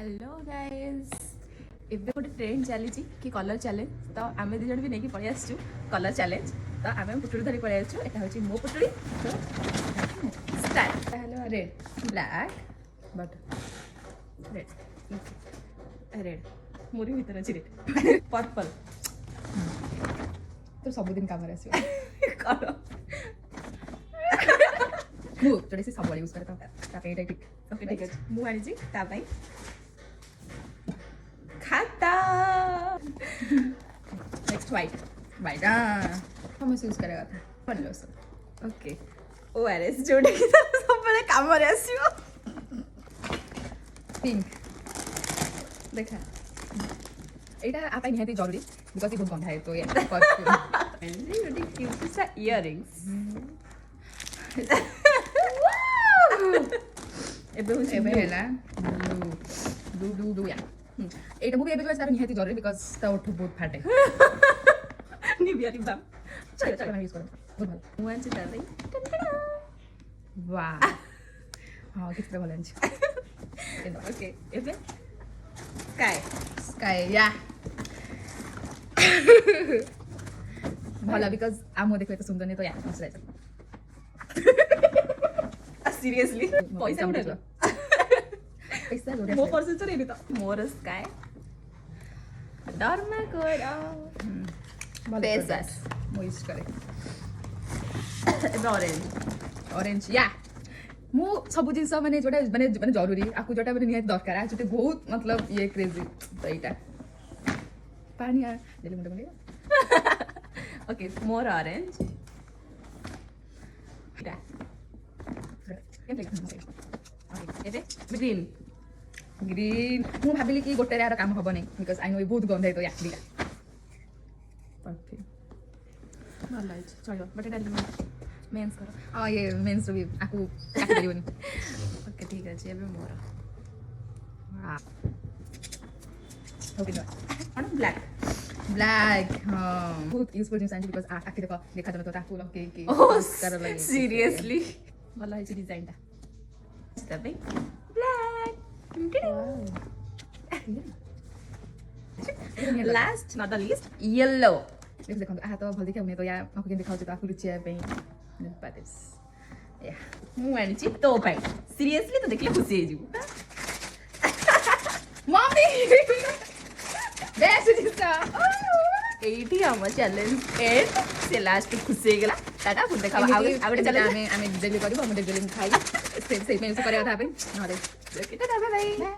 hello guys एबे गोटे trend चली कि कलर चैलेंज तो आम दी जन भी नहीं पलि आसचु कलर चैलेंज तो आम पुटुड़ी धरी पलि आसचु एटा होची मो पुटुड़ी तो start hello red black but red red मोरी भीतर अछि रेड पर्पल तो सब दिन काम रे आसी करो मु जोडे से सब यूज करे तो एटा ठीक ओके ठीक अछि मु आनी जी ता पई खाता नेक्स्ट वाइट वाइट हम यूज करेगा था पल्लो सो ओके ओआरएस जोड़े की सब बड़े काम रे आसीओ पिंक देखा एटा आपा निहाती जरूरी बिकॉज़ ये बहुत गंदा है तो ये परफ्यूम एंड really cute सा इयररिंग्स एबे हैला ब्लू ब्लू ब्लू या एटा मुझे एबे सारा निहाती जरूरी बिकॉज़ ता ओठ बहुत फाटे निबिया निबा चलो चलो मैं यूज करूं बहुत भलो मुआन से ता भाई वाह हां कितना भलो है ओके एबे स्काई स्काई या भलो बिकॉज़ आमो देखो तो सुंदर नहीं तो या मस्त सीरियसली पैसा उठेलो पैसा जोड़े मो पर्सन चोरी नहीं तो मोर स्काई डरमा कोडा बेसस मो यूज करे ऑरेंज ऑरेंज या मु सब जिंस माने जोटा माने माने जरूरी आकु जोटा माने निहात दरकार आ जोटे बहुत मतलब ये क्रेजी तो एटा पानी आ देले मुंडे मुंडे ओके मोर ऑरेंज एटा ग्रीन ग्रीन मु भाबिली कि गोटे रे काम हबो नै बिकॉज़ आई नो ये बहुत गंदा है तो या दिला परफ्यूम भल है चलो बट एटा मेंस करो हां ये मेंस भी आकु काटी परिबनी ओके ठीक है एबे मोर हां ओके नो ब्लैक ब्लैक हां बहुत यूजफुल जिंस आंटी बिकॉज़ आखि देखो देखा जनो तो ताकू लग के कर लगे सीरियसली भल है डिजाइन ता तबे black last not the least yellow देखो आ तो भल देखा तो या आकु के दिखाउ छ आकु रुचिया पे पाटिस या मु आनी छी तो पे सीरियसली तो देखले खुशी हे जीव मम्मी बेस जिसा एटी हम चैलेंज एंड से लास्ट खुशी हे गेला टाटा फुल देखा आगे चैलेंज हमें डेली करबो हम डेली खाई से में यूज करे था पे नरे टाटा बाय बाय